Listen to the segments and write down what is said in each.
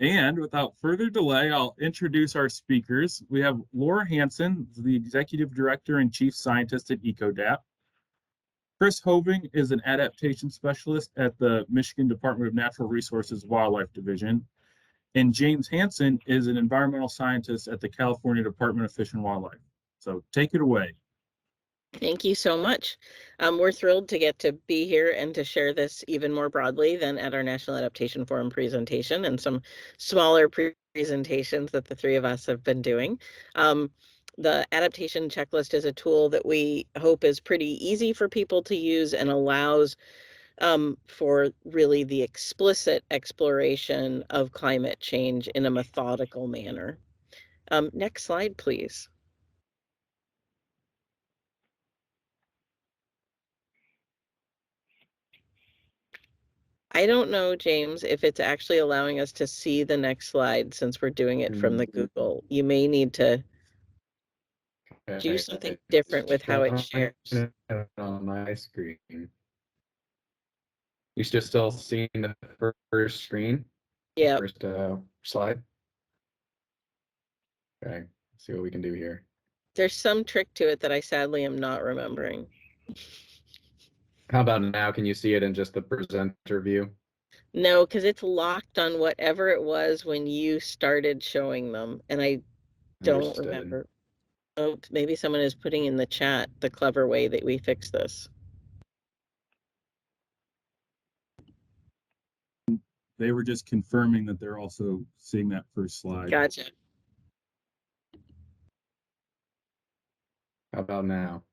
And without further delay, I'll introduce our speakers. We have Laura Hansen, the Executive Director and Chief Scientist at EcoAdapt. Chris Hoving is an adaptation specialist at the Michigan Department of Natural Resources Wildlife Division. And James Hansen is an environmental scientist at the California Department of Fish and Wildlife. So take it away. Thank you so much. We're thrilled to get to be here and to share this even more broadly than at our National Adaptation Forum presentation and some smaller presentations that the three of us have been doing. The adaptation checklist is a tool that we hope is pretty easy for people to use and allows for really the explicit exploration of climate change in a methodical manner. Next slide, please. I don't know, James, if it's actually allowing us to see the next slide since we're doing it from the Google. You may need to do something different with how it shares. On my screen. You still seeing the first screen? Yeah. First slide. Okay, let's see what we can do here. There's some trick to it that I sadly am not remembering. How about now? Can you see it in just the presenter view? No, because it's locked on whatever it was when you started showing them, and I don't remember. Oh, maybe someone is putting in the chat the clever way that we fix this. They were just confirming that they're also seeing that first slide. Gotcha. How about now?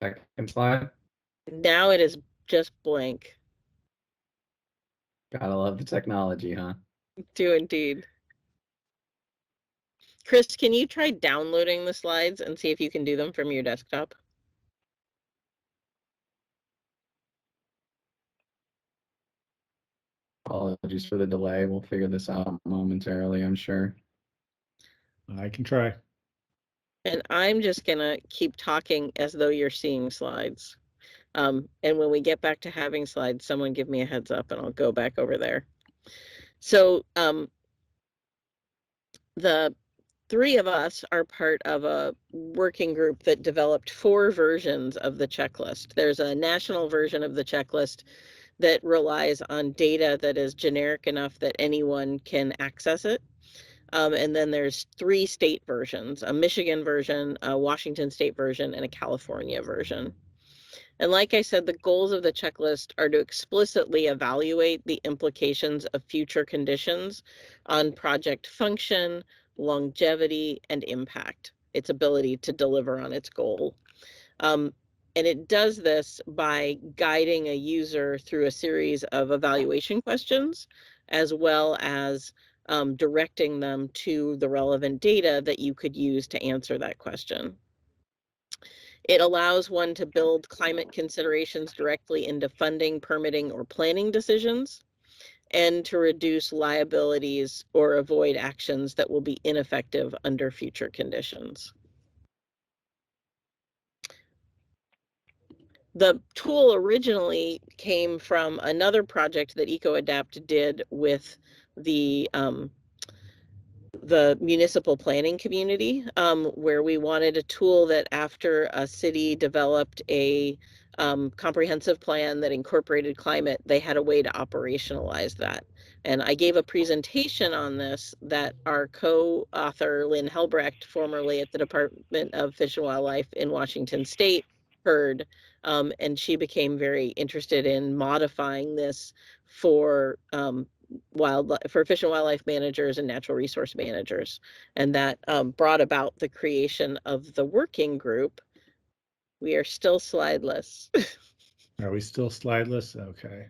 Second slide. Now it is just blank. Gotta love the technology, huh? Do indeed. Chris, can you try downloading the slides and see if you can do them from your desktop? Apologies for the delay. We'll figure this out momentarily, I'm sure. I can try. And I'm just gonna keep talking as though you're seeing slides. And when we get back to having slides, someone give me a heads up and I'll go back over there. So the three of us are part of a working group that developed 4 versions of the checklist. There's a national version of the checklist that relies on data that is generic enough that anyone can access it. And then there's 3 state versions, a Michigan version, a Washington state version, and a California version. And like I said, the goals of the checklist are to explicitly evaluate the implications of future conditions on project function, longevity, and impact, its ability to deliver on its goal. And it does this by guiding a user through a series of evaluation questions, as well as directing them to the relevant data that you could use to answer that question. It allows one to build climate considerations directly into funding, permitting, or planning decisions, and to reduce liabilities or avoid actions that will be ineffective under future conditions. The tool originally came from another project that EcoAdapt did with the municipal planning community, where we wanted a tool that after a city developed a comprehensive plan that incorporated climate, they had a way to operationalize that. And I gave a presentation on this that our co-author, Lynn Helbrecht, formerly at the Department of Fish and Wildlife in Washington State, heard, and she became very interested in modifying this for fish and wildlife managers and natural resource managers, and that brought about the creation of the working group. We are still slideless. Are we still slideless? Okay.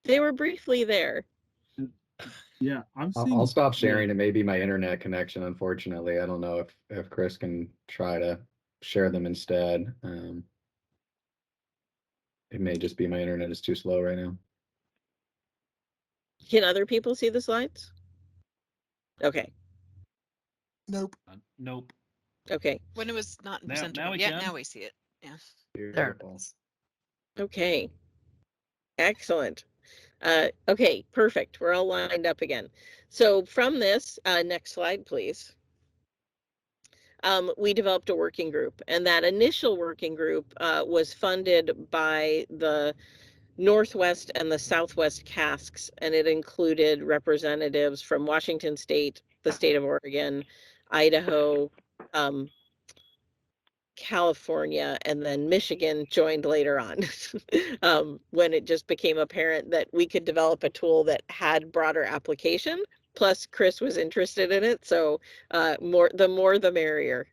They were briefly there. Yeah, I'll stop sharing. It may be my internet connection, unfortunately. I don't know if Chris can try to share them instead. It may just be my internet is too slow right now. Can other people see the slides? Okay. Nope. Nope. Okay. When it was not in presenter. Now we yeah, can. now we see it. Yeah. Beautiful. Okay. Excellent. Okay, perfect. We're all lined up again. So from this, next slide, please. We developed a working group, and that initial working group was funded by the Northwest and the Southwest casks, and it included representatives from Washington State, the state of Oregon, Idaho, California, and then Michigan joined later on when it just became apparent that we could develop a tool that had broader application. Plus, Chris was interested in it, so the more the merrier.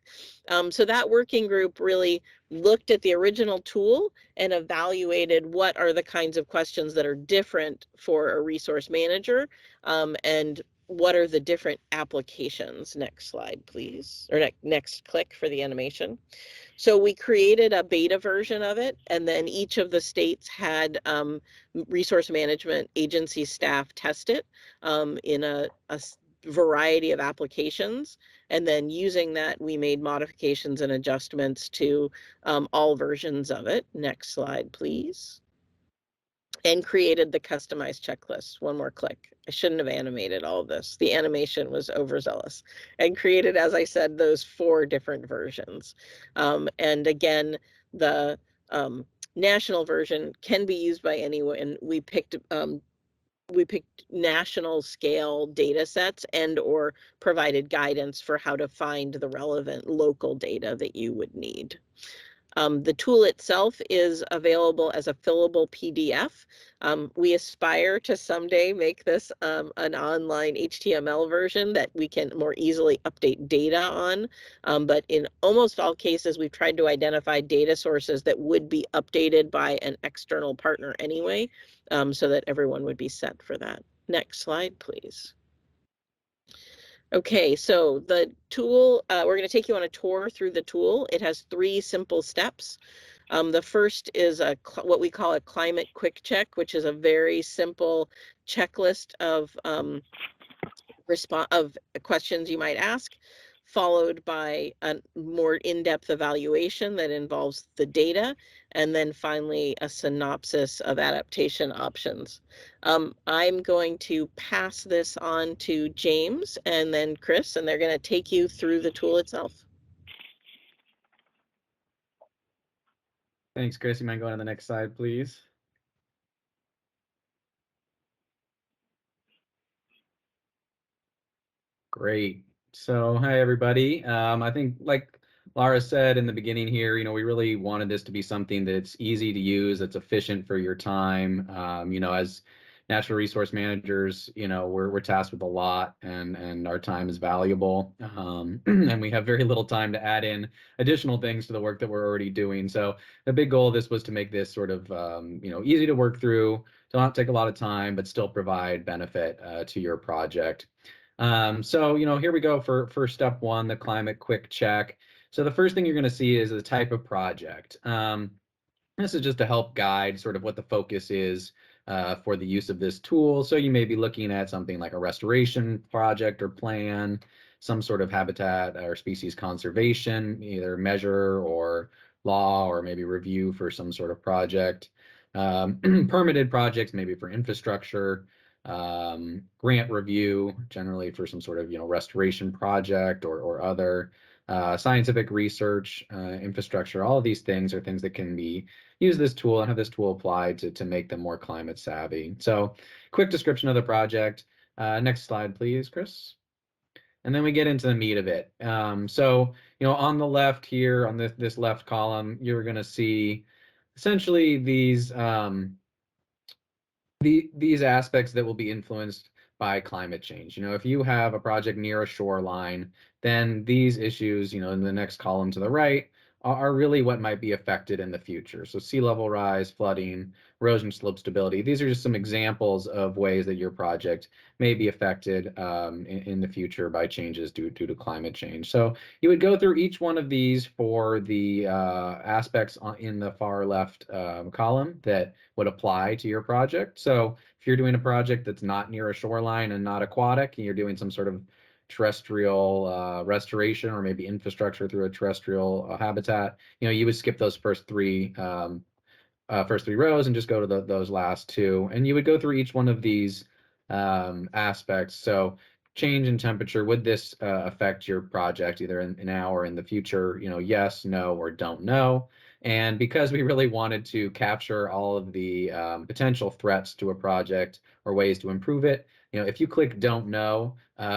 So that working group really looked at the original tool and evaluated what are the kinds of questions that are different for a resource manager, and what are the different applications. Next slide, please, or next click for the animation. So we created a beta version of it, and then each of the states had resource management agency staff test it in a variety of applications. And then using that, we made modifications and adjustments to all versions of it. Next slide, please. And created the customized checklist. One more click. I shouldn't have animated all of this. The animation was overzealous. And created, as I said, those 4 different versions. And again, the national version can be used by anyone. We picked national scale data sets and or provided guidance for how to find the relevant local data that you would need. The tool itself is available as a fillable PDF. We aspire to someday make this an online HTML version that we can more easily update data on. But in almost all cases, we've tried to identify data sources that would be updated by an external partner anyway, so that everyone would be set for that. Next slide, please. Okay, so the tool, we're going to take you on a tour through the tool. It has 3 simple steps. The first is what we call a climate quick check, which is a very simple checklist of questions you might ask, followed by a more in-depth evaluation that involves the data, and then finally a synopsis of adaptation options. I'm going to pass this on to James and then Chris, and they're going to take you through the tool itself. Thanks, Chris. You mind going to the next slide, please? Great. So, hi, everybody. I think, like Laura said in the beginning here, we really wanted this to be something that's easy to use, that's efficient for your time. As natural resource managers, we're tasked with a lot, and our time is valuable, and we have very little time to add in additional things to the work that we're already doing. So the big goal of this was to make this sort of easy to work through, to not take a lot of time, but still provide benefit to your project. So here we go for step 1, the climate quick check. So the first thing you're going to see is the type of project. This is just to help guide sort of what the focus is for the use of this tool. So you may be looking at something like a restoration project or plan, some sort of habitat or species conservation, either measure or law, or maybe review for some sort of project. Permitted projects, maybe for infrastructure, grant review, generally for some sort of restoration project or other. Scientific research, infrastructure, all of these things are things that can be use this tool and have this tool applied to make them more climate savvy. So quick description of the project. Next slide, please, Chris. And then we get into the meat of it. So on the left here, on this left column, you're going to see essentially these aspects that will be influenced by climate change. If you have a project near a shoreline, then these issues, in the next column to the right, are really what might be affected in the future. So sea level rise, flooding, erosion slope stability. These are just some examples of ways that your project may be affected in the future by changes due to climate change. So you would go through each one of these for the aspects in the far left column that would apply to your project. So if you're doing a project that's not near a shoreline and not aquatic, and you're doing some sort of terrestrial restoration or maybe infrastructure through a terrestrial habitat, you would skip those first 3 first 3 rows and just go to those last 2. And you would go through each one of these aspects. So change in temperature, would this affect your project either now or in the future? Yes, no, or don't know. And because we really wanted to capture all of the potential threats to a project or ways to improve it, if you click don't know,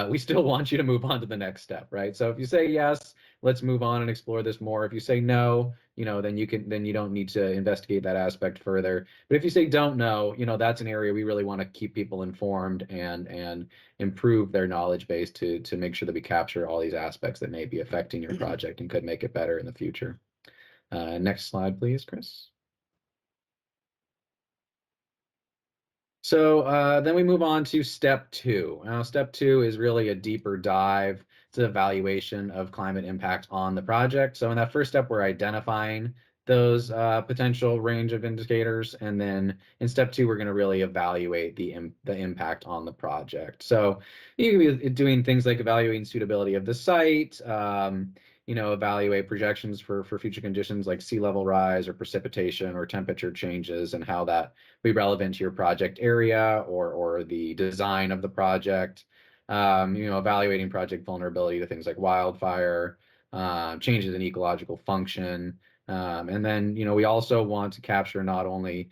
we still want you to move on to the next step, right? So if you say yes, let's move on and explore this more. If you say no, then you don't need to investigate that aspect further. But if you say don't know, that's an area we really want to keep people informed and improve their knowledge base to make sure that we capture all these aspects that may be affecting your project and could make it better in the future. Next slide, please, Chris. So then we move on to step 2. Now, step 2 is really a deeper dive. It's an evaluation of climate impact on the project. So in that first step, we're identifying those potential range of indicators. And then in step 2, we're going to really evaluate the impact on the project. So you can be doing things like evaluating suitability of the site, evaluate projections for future conditions like sea level rise or precipitation or temperature changes and how that be relevant to your project area or the design of the project. Evaluating project vulnerability to things like wildfire, changes in ecological function. And then, we also want to capture not only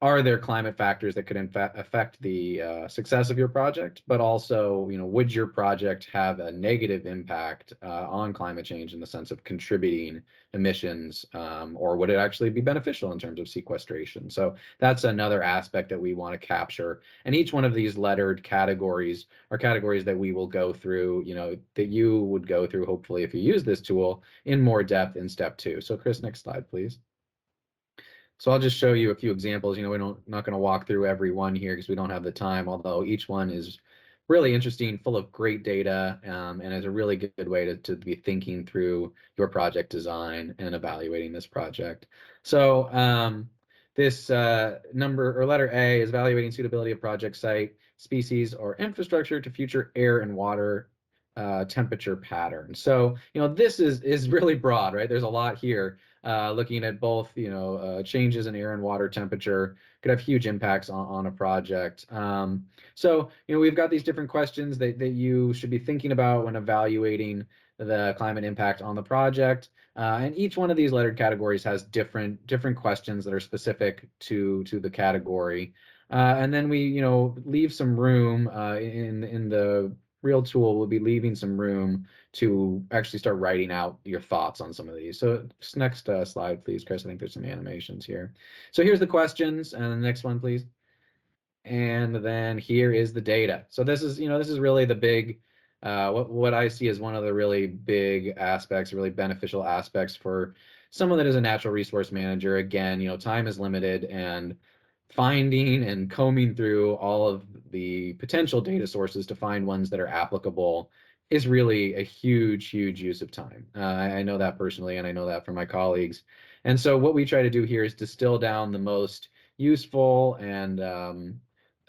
are there climate factors that could affect the success of your project, but also, would your project have a negative impact on climate change in the sense of contributing emissions, or would it actually be beneficial in terms of sequestration? So that's another aspect that we want to capture. And each one of these lettered categories are categories that we will go through, that you would go through, hopefully, if you use this tool in more depth in step 2. So Chris, next slide, please. So I'll just show you a few examples. We're not going to walk through every one here because we don't have the time, although each one is really interesting, full of great data, and is a really good way to be thinking through your project design and evaluating this project. So this number or letter A is evaluating suitability of project site, species, or infrastructure to future air and water temperature patterns. So, this is really broad, right? There's a lot here. Looking at both, changes in air and water temperature could have huge impacts on a project. So, we've got these different questions that you should be thinking about when evaluating the climate impact on the project. And each one of these lettered categories has different questions that are specific to the category. And then we, leave some room in the real tool. We'll be leaving some room to actually start writing out your thoughts on some of these. So next slide, please, Chris. I think there's some animations here. So here's the questions, and the next one, please. And then here is the data. So this is really the big, what I see as one of the really big aspects, really beneficial aspects for someone that is a natural resource manager. Again, time is limited, and finding and combing through all of the potential data sources to find ones that are applicable is really a huge use of time. I know that personally, and I know that from my colleagues. And so what we try to do here is distill down the most useful and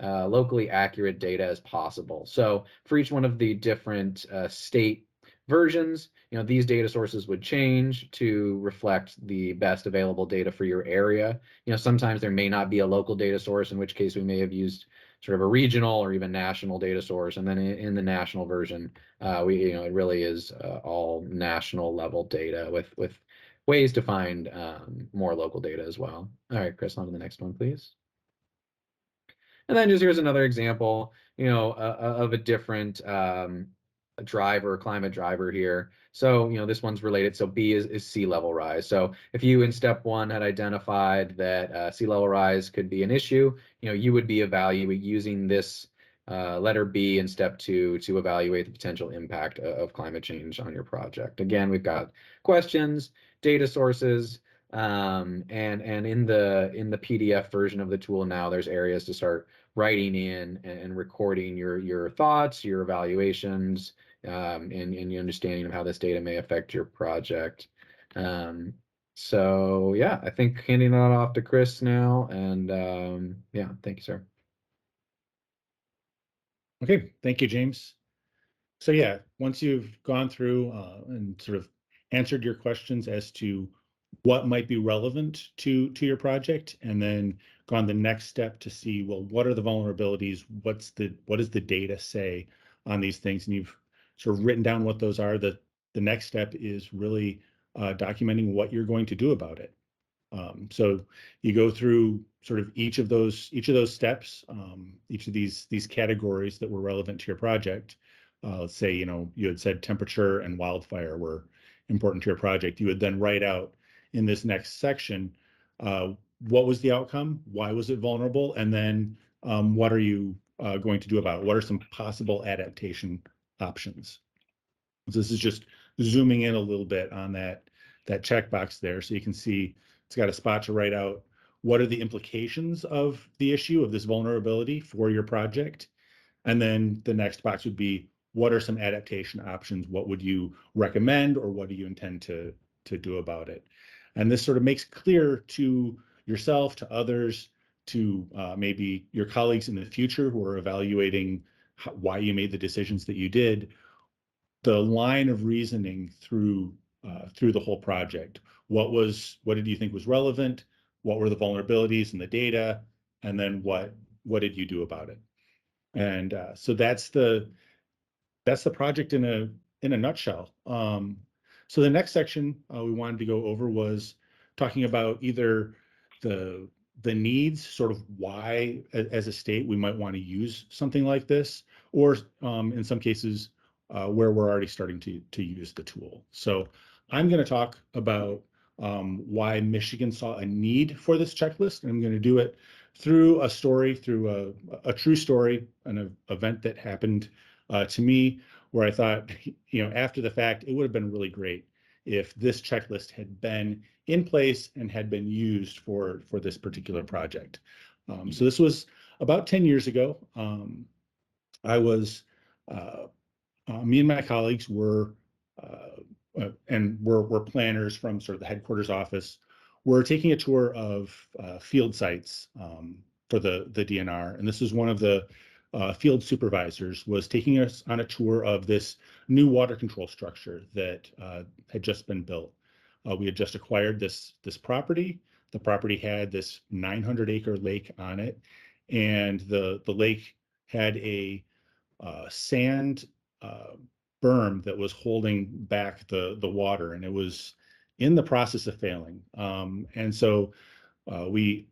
locally accurate data as possible. So for each one of the different state versions, these data sources would change to reflect the best available data for your area. Sometimes there may not be a local data source, in which case we may have used sort of a regional or even national data source. And then in the national version, it really is all national level data with ways to find more local data as well. All right, Chris, on to the next one, please. And then just here's another example, of a different climate driver here. So, this one's related. So B is sea level rise. So if you in step 1 had identified that sea level rise could be an issue, you would be evaluating using this letter B in step 2 to evaluate the potential impact of climate change on your project. Again, we've got questions, data sources, and in the PDF version of the tool now, there's areas to start writing in and recording your thoughts, your evaluations, and your understanding of how this data may affect your project. So yeah, I think handing that off to Chris now, and yeah, thank you, sir. Okay, thank you, James. So yeah, once you've gone through and sort of answered your questions as to what might be relevant to your project, and then gone the next step to see, well, what are the vulnerabilities? What does the data say on these things? And you've sort of written down what those are. The next step is really documenting what you're going to do about it. So you go through sort of each of those steps, each of these categories that were relevant to your project. Let's say, you had said temperature and wildfire were important to your project. You would then write out in this next section, what was the outcome? Why was it vulnerable? And then what are you going to do about it? What are some possible adaptation options? So this is just zooming in a little bit on that checkbox there, so you can see it's got a spot to write out what are the implications of the issue of this vulnerability for your project. And then the next box would be, what are some adaptation options? What would you recommend, or what do you intend to do about it? And this sort of makes clear to yourself, to others, to maybe your colleagues in the future who are evaluating why you made the decisions that you did, the line of reasoning through the whole project. What did you think was relevant? What were the vulnerabilities in the data? And then what did you do about it? And so that's the project in a nutshell. So the next section we wanted to go over was talking about either the needs, sort of why as a state we might want to use something like this, or in some cases where we're already starting to use the tool. So I'm going to talk about why Michigan saw a need for this checklist, and I'm going to do it through a story, through a true story, an event that happened to me, where I thought, after the fact, it would have been really great if this checklist had been in place and had been used for this particular project. So this was about 10 years ago. I was, me and my colleagues were, and we're planners from sort of the headquarters office. We're taking a tour of field sites for the DNR, and this is one of the field supervisors was taking us on a tour of this new water control structure that had just been built. We had just acquired this property. The property had this 900-acre lake on it, and the lake had a sand berm that was holding back the water, and it was in the process of failing. And so we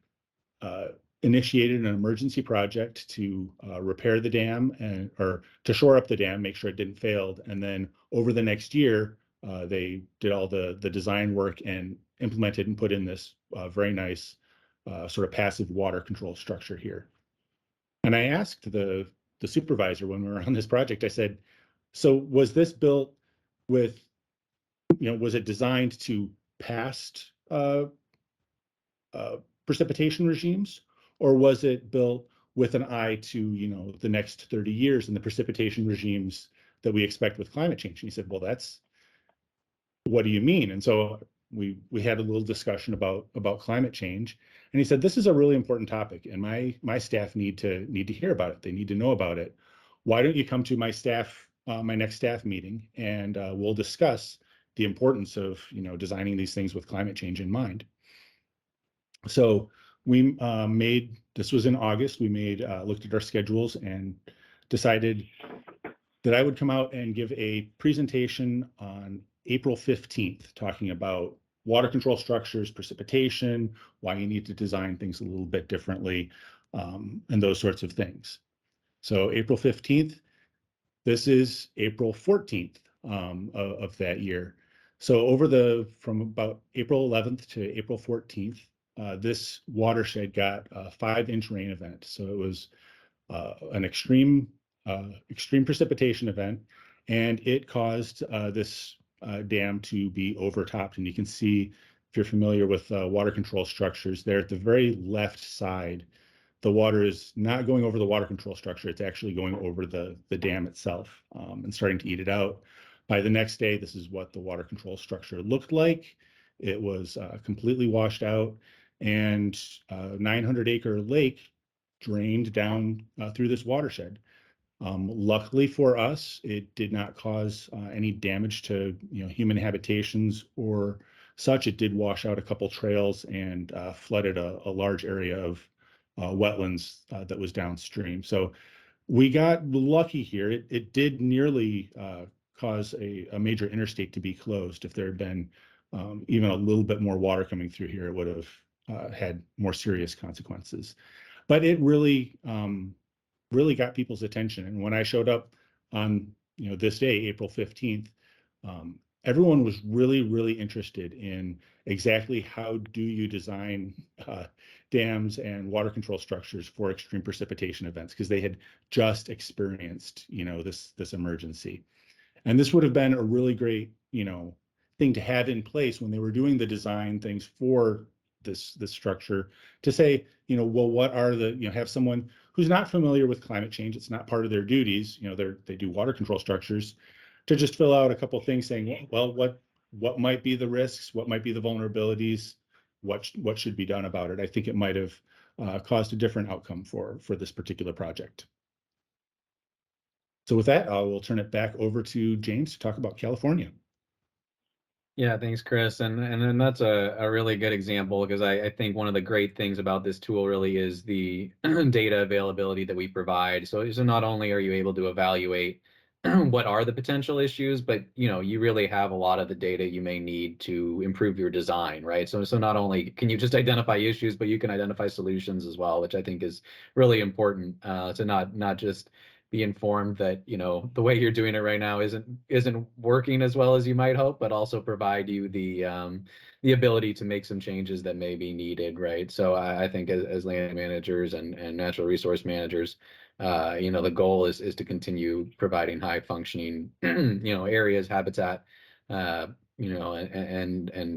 initiated an emergency project to repair the dam or to shore up the dam, make sure it didn't fail. And then over the next year, they did all the design work and implemented and put in this very nice sort of passive water control structure here. And I asked the supervisor when we were on this project, I said, so was this built with, was it designed to past precipitation regimes, or was it built with an eye to, the next 30 years and the precipitation regimes that we expect with climate change? And he said, well, what do you mean? And so we had a little discussion about climate change, and he said, this is a really important topic, and my staff need to hear about it. They need to know about it. Why don't you come to my next staff meeting, and we'll discuss the importance of designing these things with climate change in mind. So we this was in August. We looked at our schedules and decided that I would come out and give a presentation on April 15th, talking about water control structures, precipitation, why you need to design things a little bit differently, and those sorts of things. So April 15th, this is April 14th of that year. So from about April 11th to April 14th, this watershed got a 5-inch rain event. So it was an extreme precipitation event, and it caused this dam to be overtopped. And you can see, if you're familiar with water control structures, there at the very left side, the water is not going over the water control structure. It's actually going over the dam itself and starting to eat it out. By the next day, this is what the water control structure looked like. It was completely washed out, and 900-acre lake drained down through this watershed. Luckily for us, it did not cause any damage to human habitations or such, it did wash out a couple trails and flooded a large area of wetlands that was downstream. So we got lucky here. It did nearly cause a major interstate to be closed. If there had been even a little bit more water coming through here, it would have had more serious consequences. But it really, really got people's attention. And when I showed up on this day, April 15th, everyone was really, really interested in exactly how do you design dams and water control structures for extreme precipitation events, because they had just experienced this emergency. And this would have been a really great thing to have in place when they were doing the design things for this structure, to say, well, what are the, have someone who's not familiar with climate change, it's not part of their duties, they do water control structures, to just fill out a couple of things saying, well, what might be the risks, what might be the vulnerabilities, what should be done about it. I think it might have caused a different outcome for this particular project. So with that, I will turn it back over to James to talk about California. Yeah, thanks, Chris. And that's a really good example, because I think one of the great things about this tool really is the data availability that we provide. So not only are you able to evaluate what are the potential issues, but you really have a lot of the data you may need to improve your design, right? So not only can you just identify issues, but you can identify solutions as well, which I think is really important, to not just be informed that the way you're doing it right now isn't working as well as you might hope, but also provide you the ability to make some changes that may be needed, right? So I think as land managers and natural resource managers, the goal is to continue providing high functioning areas, habitat, and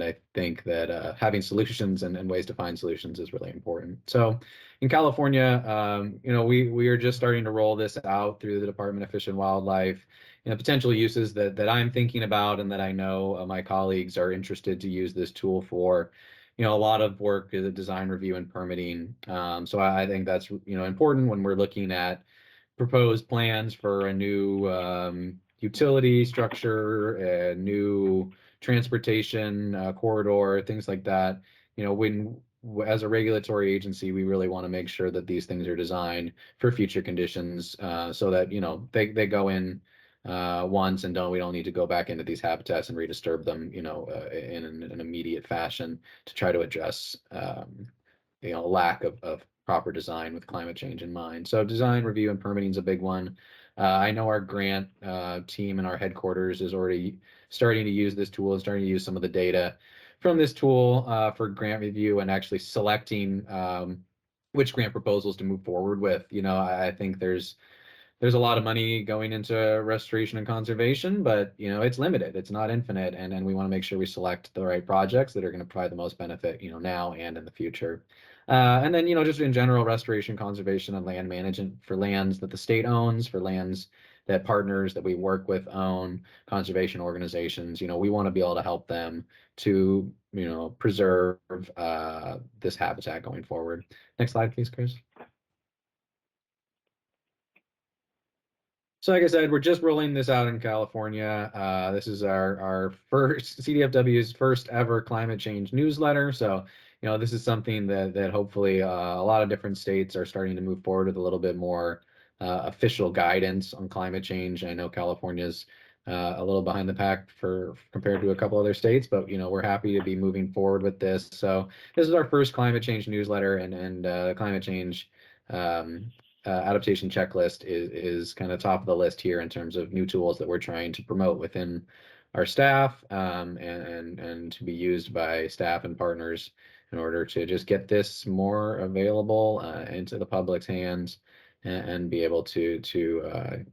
I think that having solutions and ways to find solutions is really important. So in California, we are just starting to roll this out through the Department of Fish and Wildlife. Potential uses that I'm thinking about and that I know my colleagues are interested to use this tool for. A lot of work is design review and permitting. So I think that's important when we're looking at proposed plans for a new utility structure, a new transportation corridor, things like that. When as a regulatory agency, we really want to make sure that these things are designed for future conditions, so that they go in once and we don't need to go back into these habitats and redisturb them in an immediate fashion to try to address lack of proper design with climate change in mind. So design review and permitting is a big one. I know our grant team and our headquarters is already starting to use this tool and starting to use some of the data from this tool for grant review and actually selecting which grant proposals to move forward with. I think there's a lot of money going into restoration and conservation, but it's limited, it's not infinite, and we want to make sure we select the right projects that are going to provide the most benefit now and in the future. And then just in general, restoration, conservation, and land management for lands that the state owns, for lands that partners that we work with own, conservation organizations. We want to be able to help them to preserve this habitat going forward. Next slide, please, Chris. So like I said, we're just rolling this out in California. This is our first CDFW's first ever climate change newsletter. So, this is something that hopefully a lot of different states are starting to move forward with a little bit more official guidance on climate change. I know California's a little behind the pack compared to a couple other states, but we're happy to be moving forward with this. So this is our first climate change newsletter, and climate change adaptation checklist is kind of top of the list here in terms of new tools that we're trying to promote within our staff, and to be used by staff and partners in order to just get this more available into the public's hands, and be able to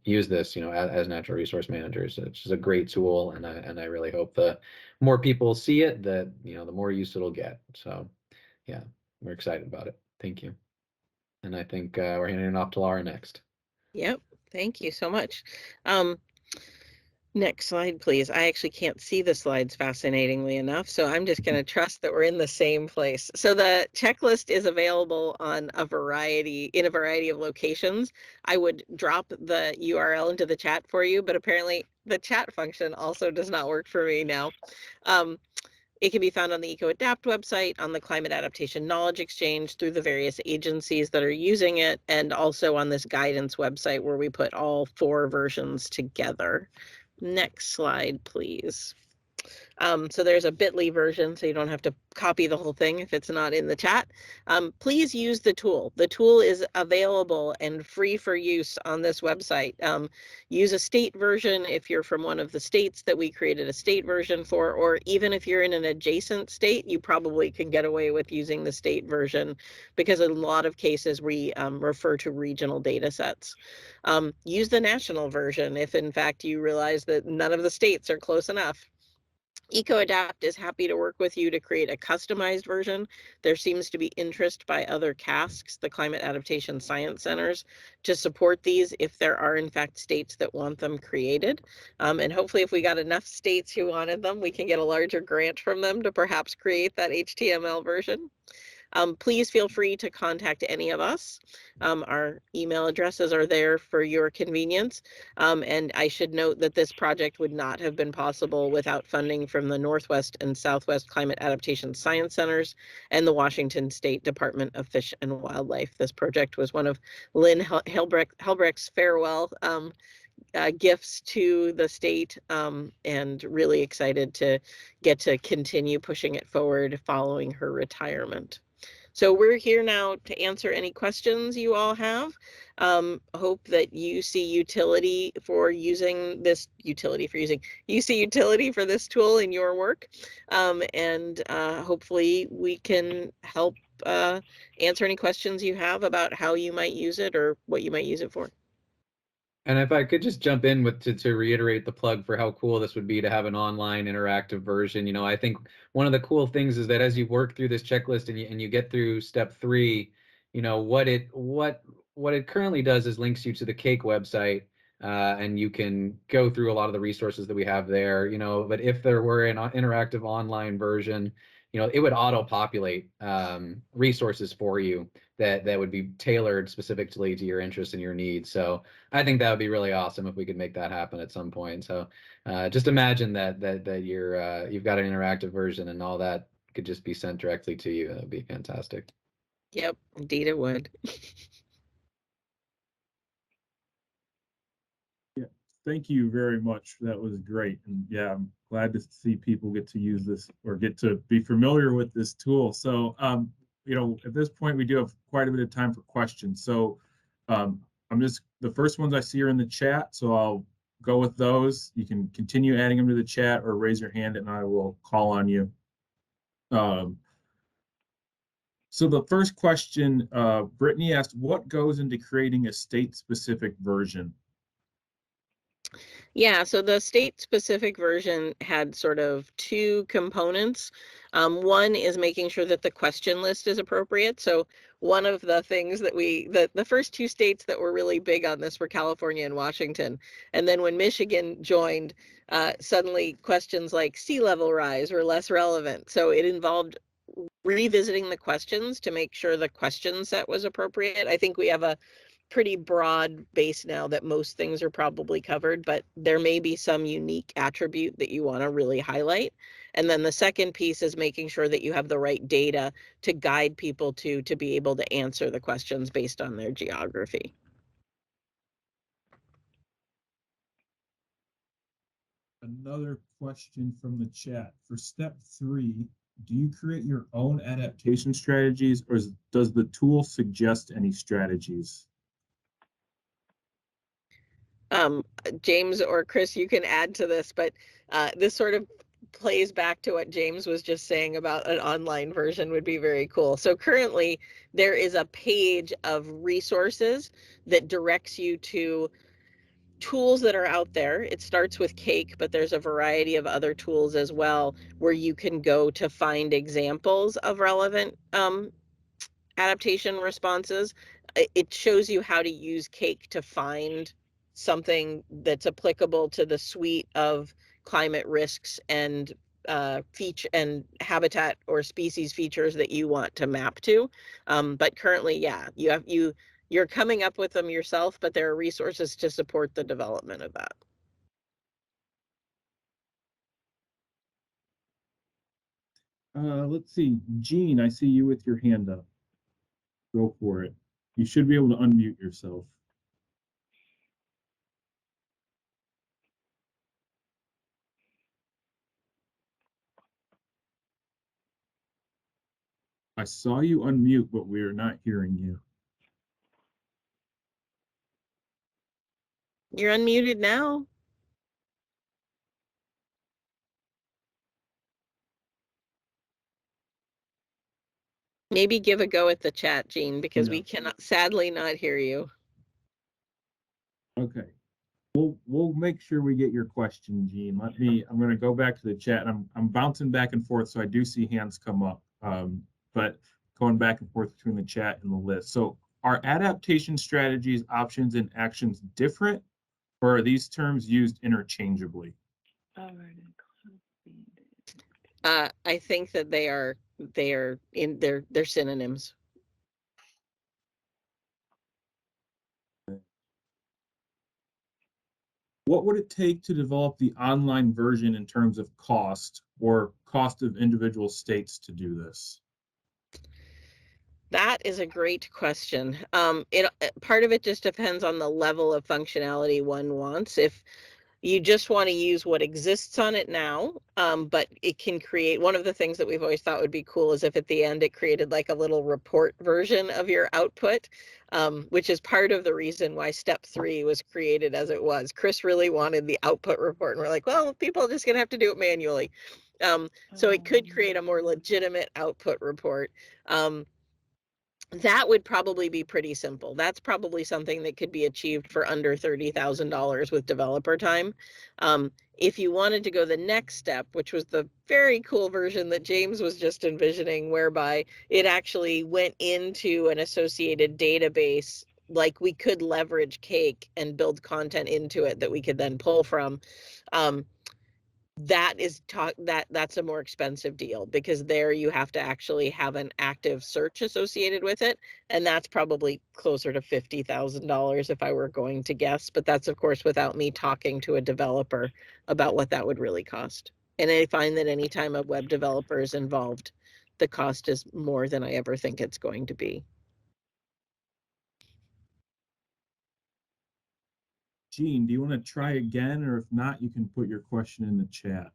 use this as natural resource managers. It's just a great tool, and I really hope the more people see it, that the more use it'll get. So yeah, we're excited about it. Thank you. And I think we're handing it off to Laura next. Yep, thank you so much. Next slide, please. I actually can't see the slides fascinatingly enough, so I'm just going to trust that we're in the same place. So the checklist is available in a variety of locations. I would drop the URL into the chat for you, but apparently the chat function also does not work for me now. It can be found on the EcoAdapt website, on the Climate Adaptation Knowledge Exchange, through the various agencies that are using it, and also on this guidance website where we put all 4 versions together. Next slide, please. So there's a bit.ly version, so you don't have to copy the whole thing if it's not in the chat. Please use the tool. The tool is available and free for use on this website. Use a state version if you're from one of the states that we created a state version for, or even if you're in an adjacent state, you probably can get away with using the state version, because in a lot of cases we refer to regional data sets. Use the national version if in fact you realize that none of the states are close enough. EcoAdapt is happy to work with you to create a customized version. There seems to be interest by other CASCs, the Climate Adaptation Science Centers, to support these if there are in fact states that want them created. And hopefully if we got enough states who wanted them, we can get a larger grant from them to perhaps create that HTML version. Please feel free to contact any of us. Our email addresses are there for your convenience. And I should note that this project would not have been possible without funding from the Northwest and Southwest Climate Adaptation Science Centers and the Washington State Department of Fish and Wildlife. This project was one of Lynn Helbrecht's farewell gifts to the state, and really excited to get to continue pushing it forward following her retirement. So we're here now to answer any questions you all have. Hope that you see utility for using this you see utility for this tool in your work, and hopefully we can help answer any questions you have about how you might use it or what you might use it for. And if I could just jump in with to reiterate the plug for how cool this would be to have an online interactive version. You know, I think one of the cool things is that as you work through this checklist and you get through step 3, you know, what it currently does is links you to the CAKE website, and you can go through a lot of the resources that we have there. You know, but if there were an interactive online version, you know, it would auto-populate resources for you that would be tailored specifically to your interests and your needs. So I think that would be really awesome if we could make that happen at some point. So just imagine that you've got an interactive version and all that could just be sent directly to you. That would be fantastic. Yep, indeed it would. Yeah, thank you very much. That was great. And yeah, I'm glad to see people get to use this or get to be familiar with this tool. So, you know, at this point, we do have quite a bit of time for questions. So the first ones I see are in the chat, so I'll go with those. You can continue adding them to the chat or raise your hand and I will call on you. So the first question, Brittany asked, what goes into creating a state-specific version? Yeah, so the state-specific version had sort of 2 components. One is making sure that the question list is appropriate. So one of the things that the first 2 states that were really big on this were California and Washington. And then when Michigan joined, suddenly questions like sea level rise were less relevant. So it involved revisiting the questions to make sure the question set was appropriate. I think we have a pretty broad base now that most things are probably covered, but there may be some unique attribute that you want to really highlight. And then the second piece is making sure that you have the right data to guide people to be able to answer the questions based on their geography. Another question from the chat. For step 3, do you create your own adaptation strategies or does the tool suggest any strategies? James or Chris, you can add to this, but this sort of plays back to what James was just saying about an online version would be very cool. So currently there is a page of resources that directs you to tools that are out there. It starts with CAKE, but there's a variety of other tools as well where you can go to find examples of relevant adaptation responses. It shows you how to use CAKE to find something that's applicable to the suite of climate risks and feature and habitat or species features that you want to map to. But currently, yeah, you're coming up with them yourself, but there are resources to support the development of that. Let's see, Gene, I see you with your hand up. Go for it. You should be able to unmute yourself. I saw you unmute, but we are not hearing you. You're unmuted now. Maybe give a go at the chat, Gene, because we cannot sadly not hear you. Okay. We'll make sure we get your question, Gene. I'm going to go back to the chat. I'm bouncing back and forth, so I do see hands come up. But going back and forth between the chat and the list. So are adaptation strategies, options, and actions different, or are these terms used interchangeably? I think that they're synonyms. What would it take to develop the online version in terms of cost or cost of individual states to do this? That is a great question. Part of it just depends on the level of functionality one wants. If you just want to use what exists on it now, but it can create, one of the things that we've always thought would be cool is if at the end it created like a little report version of your output, which is part of the reason why step 3 was created as it was. Chris really wanted the output report, and we're like, well, people are just gonna have to do it manually. So it could create a more legitimate output report. That would probably be pretty simple. That's probably something that could be achieved for under $30,000 with developer time. If you wanted to go the next step, which was the very cool version that James was just envisioning, whereby it actually went into an associated database, like we could leverage Cake and build content into it that we could then pull from. That's a more expensive deal, because there you have to actually have an active search associated with it, and that's probably closer to $50,000 if I were going to guess, but that's of course without me talking to a developer about what that would really cost. And I find that anytime a web developer is involved, the cost is more than I ever think it's going to be. Gene, do you want to try again, or if not, you can put your question in the chat.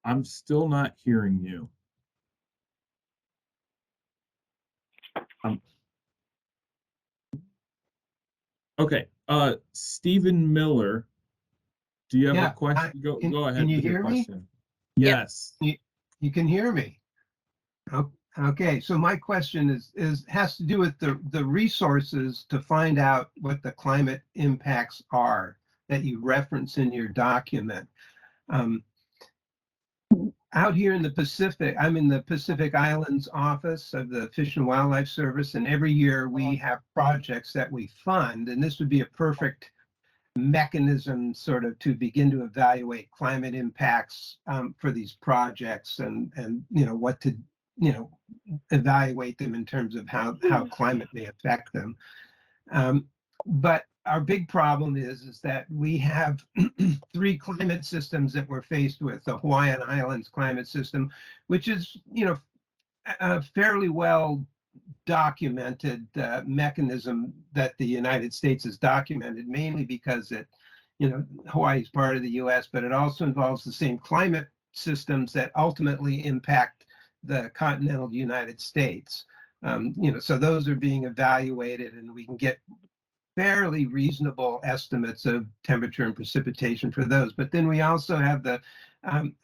I'm still not hearing you. Okay, Stephen Miller, do you have a question? Go ahead. Can you with your hear me? question. Yes. You can hear me. Okay, so my question has to do with the resources to find out what the climate impacts are that you reference in your document. Out here in the Pacific, I'm in the Pacific Islands office of the Fish and Wildlife Service, and every year we have projects that we fund, and this would be a perfect mechanism sort of to begin to evaluate climate impacts for these projects, and what to evaluate them in terms of how climate may affect them. But our big problem is that we have 3 climate systems that we're faced with: the Hawaiian Islands climate system, which is a fairly well documented mechanism that the United States has documented, mainly because Hawaii is part of the US, but it also involves the same climate systems that ultimately impact the continental United States. So those are being evaluated, and we can get fairly reasonable estimates of temperature and precipitation for those. But then we also have the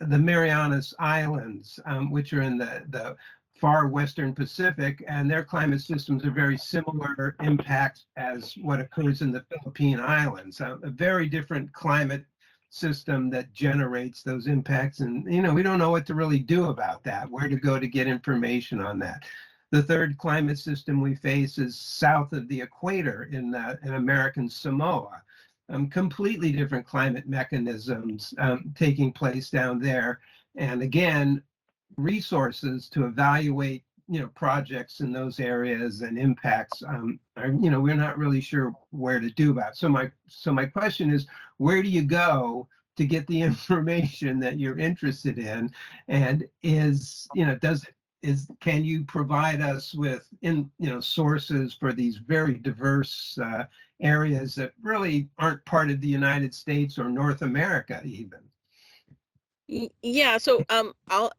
Marianas Islands, which are in the far western Pacific, and their climate systems are very similar impacts as what occurs in the Philippine Islands. A very different climate system that generates those impacts, and we don't know what to really do about that, where to go to get information on that. The third climate system we face is south of the equator in American Samoa. Completely different climate mechanisms taking place down there. And again, resources to evaluate projects in those areas and impacts, we're not really sure where to do about. So my question is, where do you go to get the information that you're interested in? And can you provide us with sources for these very diverse areas that really aren't part of the United States or North America even? Yeah, so I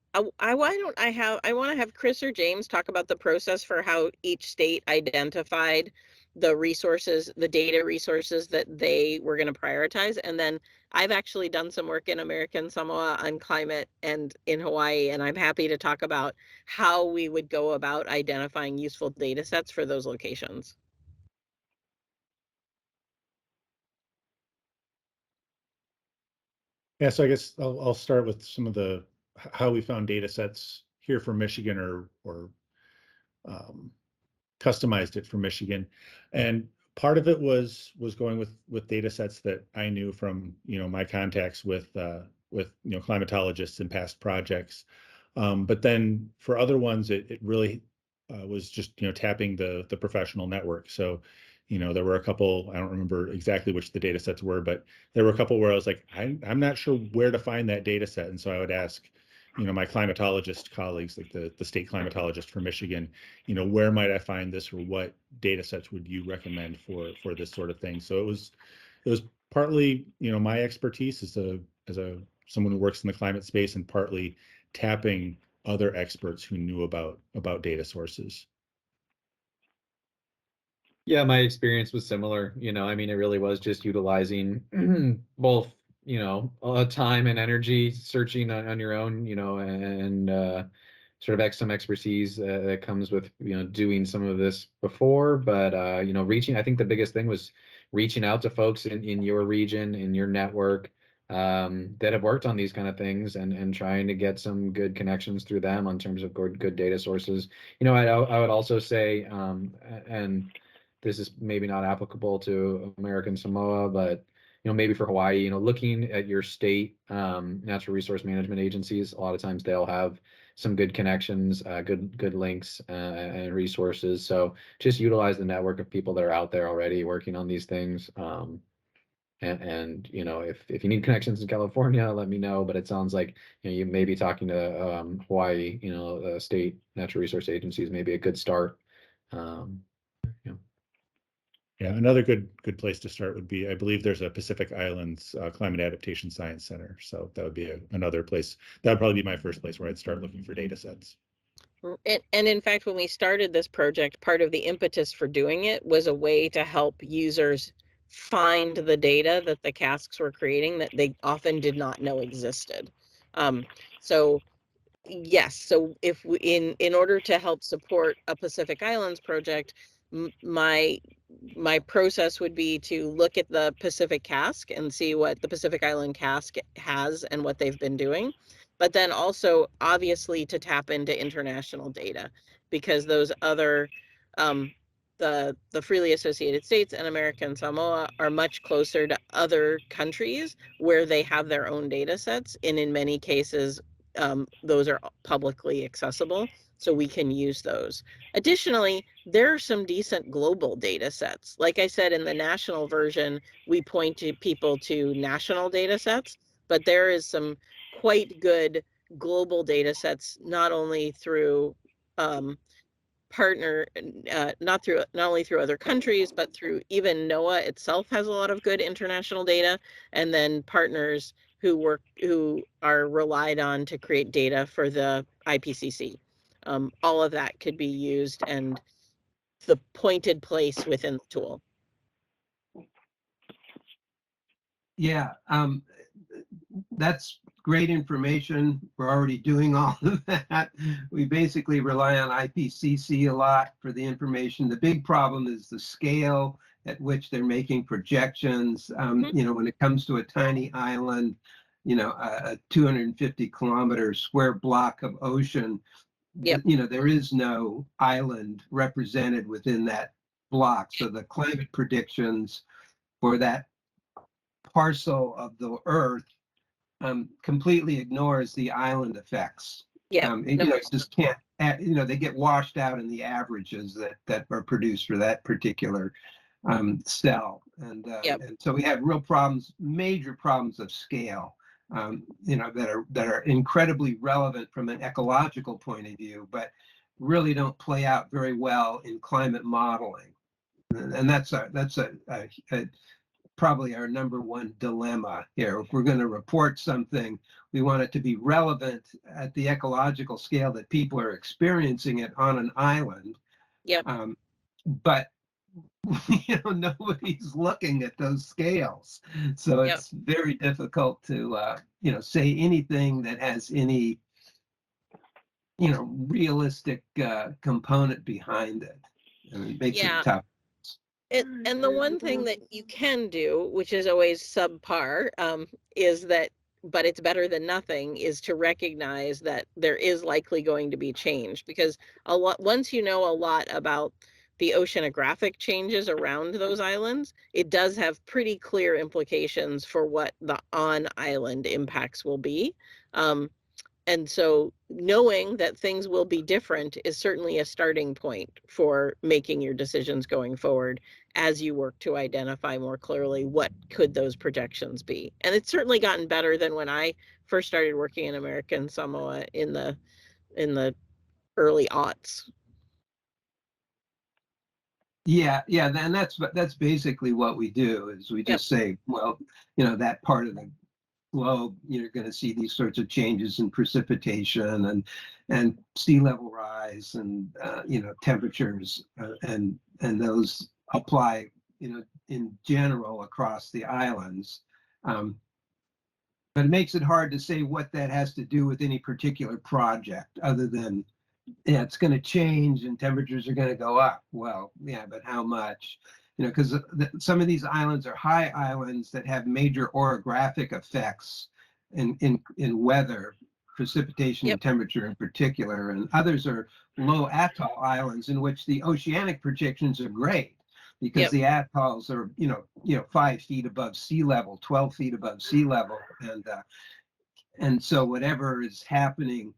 want to have Chris or James talk about the process for how each state identified the resources, the data resources that they were going to prioritize. And then I've actually done some work in American Samoa on climate and in Hawaii, and I'm happy to talk about how we would go about identifying useful data sets for those locations. Yeah, so I guess I'll start with some of the how we found data sets here for Michigan or customized it for Michigan. And part of it was going with data sets that I knew from my contacts with climatologists in past projects. But then for other ones, it really was just tapping the professional network. So there were a couple, I don't remember exactly which the data sets were, but there were a couple where I was like, I'm not sure where to find that data set. And so I would ask my climatologist colleagues, like the state climatologist for Michigan, where might I find this, or what data sets would you recommend for this sort of thing? So it was partly my expertise as someone who works in the climate space, and partly tapping other experts who knew about data sources. Yeah, my experience was similar. I mean, it really was just utilizing both, time and energy searching on your own, and sort of some expertise that comes with, doing some of this before. But, I think the biggest thing was reaching out to folks in your region, in your network, that have worked on these kind of things, and trying to get some good connections through them on terms of good data sources. I would also say, and this is maybe not applicable to American Samoa, but maybe for Hawaii, looking at your state natural resource management agencies, a lot of times they'll have some good connections, good links and resources. So just utilize the network of people that are out there already working on these things. And if you need connections in California, let me know. But it sounds like you may be talking to Hawaii, state natural resource agencies, maybe a good start. Yeah, another good place to start would be, I believe there's a Pacific Islands Climate Adaptation Science Center. So that would be another place. That would probably be my first place where I'd start looking for data sets. And in fact, when we started this project, part of the impetus for doing it was a way to help users find the data that the casks were creating that they often did not know existed. So yes, so if we, in order to help support a Pacific Islands project, my process would be to look at the Pacific cask and see what the Pacific Island cask has and what they've been doing, but then also obviously to tap into international data, because those other the freely associated states and American Samoa are much closer to other countries where they have their own data sets, and in many cases those are publicly accessible, so we can use those. Additionally, there are some decent global data sets. Like I said, in the national version, we point to people to national data sets, but there is some quite good global data sets, not only through not only through other countries, but through even NOAA itself has a lot of good international data, and then partners who are relied on to create data for the IPCC. All of that could be used and the pointed place within the tool. Yeah, that's great information. We're already doing all of that. We basically rely on IPCC a lot for the information. The big problem is the scale at which they're making projections. When it comes to a tiny island, a 250-kilometer square block of ocean, Yep. there is no island represented within that block. So the climate predictions for that parcel of the Earth completely ignores the island effects. Yeah. You know, it just can't, you know, they get washed out in the averages that are produced for that particular cell. Yep. And so we have real problems, major problems of scale, you know, that are incredibly relevant from an ecological point of view, but really don't play out very well in climate modeling. And that's probably our number one dilemma here. If we're going to report something, we want it to be relevant at the ecological scale that people are experiencing it on an island. Yep. But you know, nobody's looking at those scales, so Yep. it's very difficult to you know, say anything that has any, you know, realistic component behind it, and it makes it Yeah. tough. And the one thing that you can do, which is always subpar, is that, but it's better than nothing, is to recognize that there is likely going to be change, because once you know a lot about the oceanographic changes around those islands, it does have pretty clear implications for what the on-island impacts will be. And so knowing that things will be different is certainly a starting point for making your decisions going forward as you work to identify more clearly what could those projections be. And it's certainly gotten better than when I first started working in American Samoa in the early aughts. Yeah, and that's basically what we do, is we just say, well, you know, that part of the globe, you're going to see these sorts of changes in precipitation and sea level rise, and you know, temperatures, and those apply, you know, in general across the islands. But it makes it hard to say what that has to do with any particular project, other than, yeah, it's going to change and temperatures are going to go up. Well, yeah, but how much? You know, because some of these islands are high islands that have major orographic effects in weather, precipitation, and temperature in particular, and others are low atoll islands in which the oceanic projections are great, because the atolls are, you know, 5 feet above sea level, 12 feet above sea level, and so whatever is happening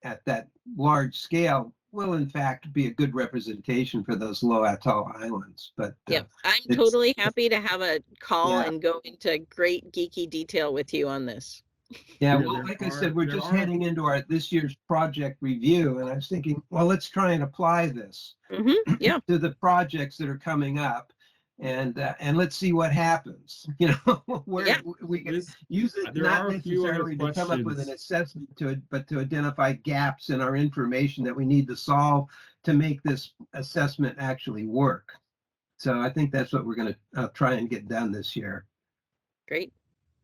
at that large scale will in fact be a good representation for those low atoll islands. But I'm totally happy to have a call and go into great geeky detail with you on this. Yeah, well, like I said, we're just heading into this year's project review, and I was thinking, well, let's try and apply this to the projects that are coming up, and let's see what happens. You know, where we can use it, not necessarily to come up with an assessment but to identify gaps in our information that we need to solve to make this assessment actually work. So I think that's what we're going to try and get done this year. Great.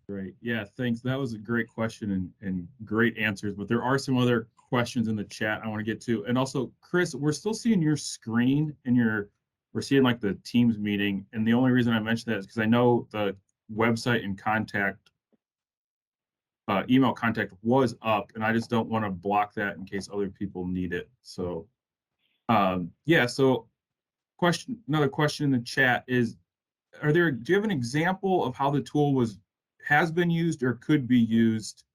Great. Yeah, thanks. That was a great question and great answers, but there are some other questions in the chat I want to get to. And also, Chris, we're still seeing your screen and we're seeing like the Teams meeting. And the only reason I mentioned that is because I know the website and email contact was up, and I just don't want to block that in case other people need it. So, yeah, so another question in the chat is, do you have an example of how the tool has been used or could be used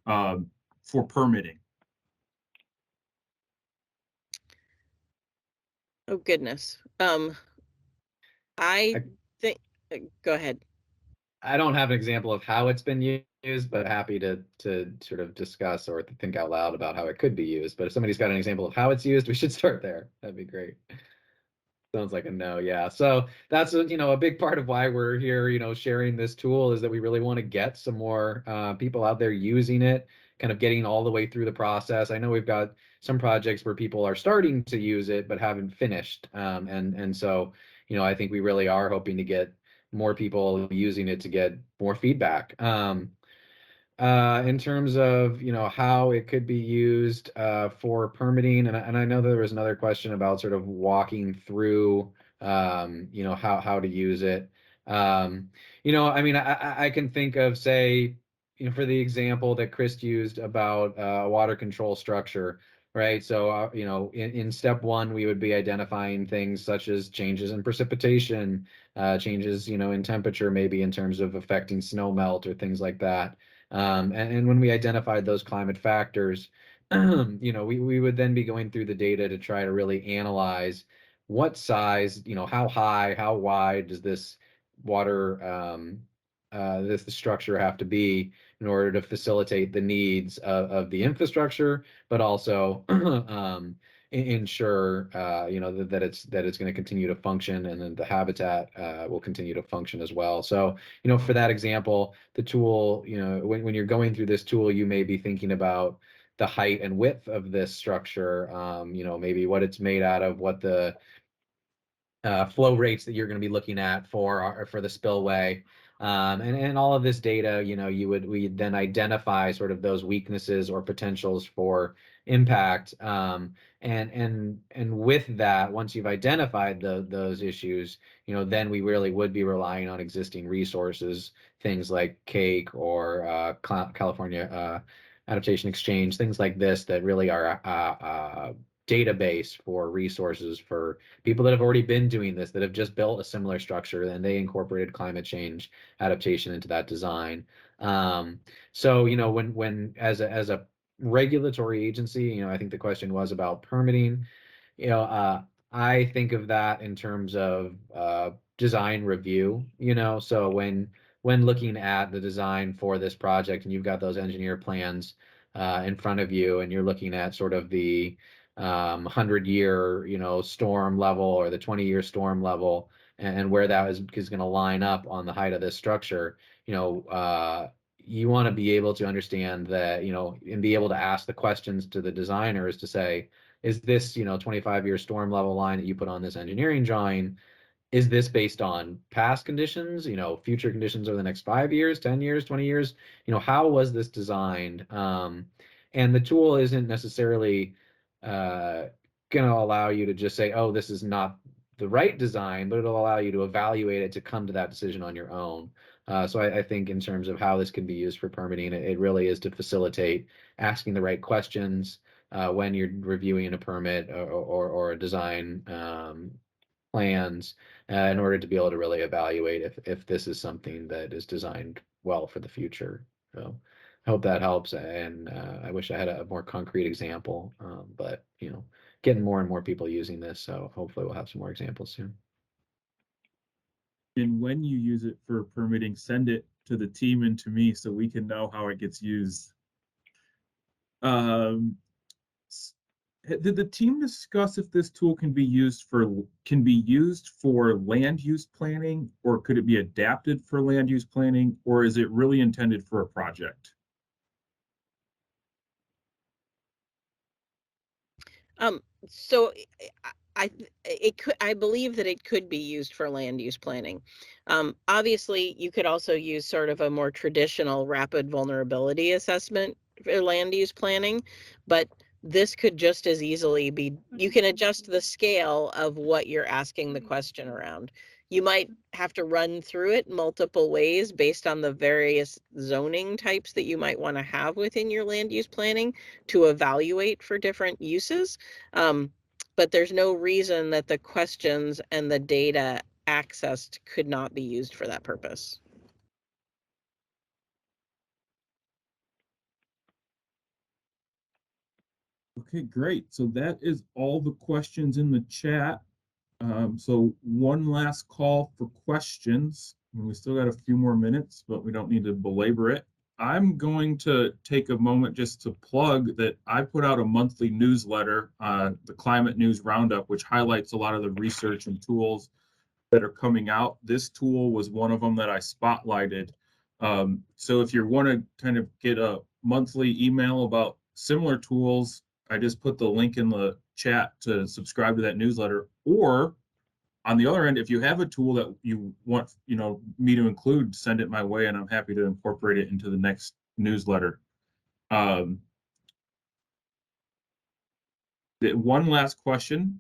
for permitting? Oh goodness. I think, go ahead. I don't have an example of how it's been used, but happy to sort of discuss or to think out loud about how it could be used. But if somebody's got an example of how it's used, we should start there. That'd be great. Sounds like a no. Yeah. So that's a big part of why we're here, sharing this tool, is that we really want to get some more people out there using it, kind of getting all the way through the process. I know we've got some projects where people are starting to use it but haven't finished. And so, I think we really are hoping to get more people using it to get more feedback. In terms of how it could be used for permitting, and I know there was another question about sort of walking through how to use it. I mean, I can think of, say, for the example that Chris used about water control structure, right? So in step one, we would be identifying things such as changes in precipitation, changes in temperature, maybe in terms of affecting snow melt or things like that. And when we identified those climate factors, you know, we would then be going through the data to try to really analyze what size, you know, how high, how wide does this water, the structure have to be in order to facilitate the needs of the infrastructure, but also ensure, you know, that it's going to continue to function, and then the habitat will continue to function as well. So, you know, for that example, the tool, you know, when you're going through this tool, you may be thinking about the height and width of this structure, you know, maybe what it's made out of, what the flow rates that you're going to be looking at for the spillway, and all of this data, you know, we then identify sort of those weaknesses or potentials for impact, and with that, once you've identified those issues, you know, then we really would be relying on existing resources, things like CAKE or California Adaptation Exchange, things like this that really are a database for resources for people that have already been doing this, that have just built a similar structure, and they incorporated climate change adaptation into that design. So, you know, when as a regulatory agency, you know, I think the question was about permitting. You know, I think of that in terms of design review. You know, so when looking at the design for this project, and you've got those engineer plans in front of you, and you're looking at sort of the 100-year, you know, storm level, or the 20-year storm level, and where that is going to line up on the height of this structure, you know, you want to be able to understand that, you know, and be able to ask the questions to the designers to say, is this, you know, 25-year storm level line that you put on this engineering drawing, is this based on past conditions, you know, future conditions over the next 5 years, 10 years, 20 years? You know, how was this designed? And the tool isn't necessarily going to allow you to just say, oh, this is not the right design, but it'll allow you to evaluate it to come to that decision on your own. So I think in terms of how this can be used for permitting, it really is to facilitate asking the right questions when you're reviewing a permit or a design plans, in order to be able to really evaluate if this is something that is designed well for the future. So I hope that helps, and I wish I had a more concrete example, but, you know, getting more and more people using this, so hopefully we'll have some more examples soon. And when you use it for permitting, send it to the team and to me so we can know how it gets used. Did the team discuss if this tool can be used for land use planning, or could it be adapted for land use planning, or is it really intended for a project? So I believe that it could be used for land use planning. Obviously, you could also use sort of a more traditional rapid vulnerability assessment for land use planning, but this could just as easily be, you can adjust the scale of what you're asking the question around. You might have to run through it multiple ways based on the various zoning types that you might want to have within your land use planning to evaluate for different uses. But there's no reason that the questions and the data accessed could not be used for that purpose. Okay, great. So that is all the questions in the chat. So one last call for questions. We still got a few more minutes, but we don't need to belabor it. I'm going to take a moment just to plug that I put out a monthly newsletter, the Climate News Roundup, which highlights a lot of the research and tools that are coming out. This tool was one of them that I spotlighted. So if you want to kind of get a monthly email about similar tools, I just put the link in the chat to subscribe to that newsletter. Or on the other end, if you have a tool that you want, you know, me to include, send it my way, and I'm happy to incorporate it into the next newsletter. One last question.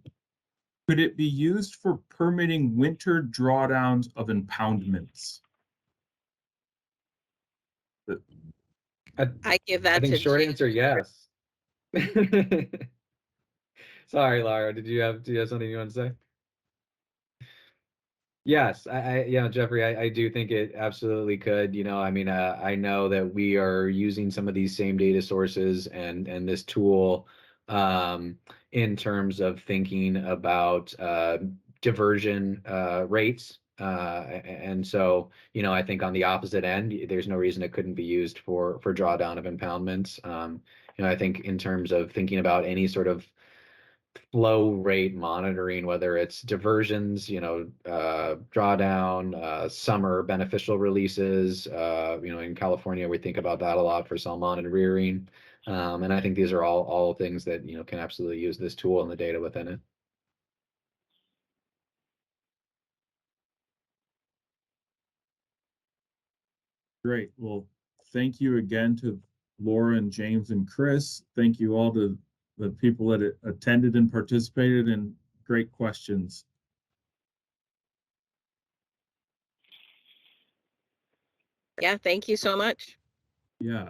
Could it be used for permitting winter drawdowns of impoundments? I give I that think to short Jane. answer, yes. Sorry, Laura, do you have something you want to say? Yes, Jeffrey, I do think it absolutely could. I mean, I know that we are using some of these same data sources and this tool in terms of thinking about diversion rates. And so, I think on the opposite end, there's no reason it couldn't be used for drawdown of impoundments. I think in terms of thinking about any sort of flow rate monitoring, whether it's diversions, drawdown, summer beneficial releases. In California, we think about that a lot for salmon and rearing. And I think these are all things that, can absolutely use this tool and the data within it. Great. Well, thank you again to Laura and James and Chris. Thank you all to the people that attended and participated, and great questions. Yeah, thank you so much. Yeah.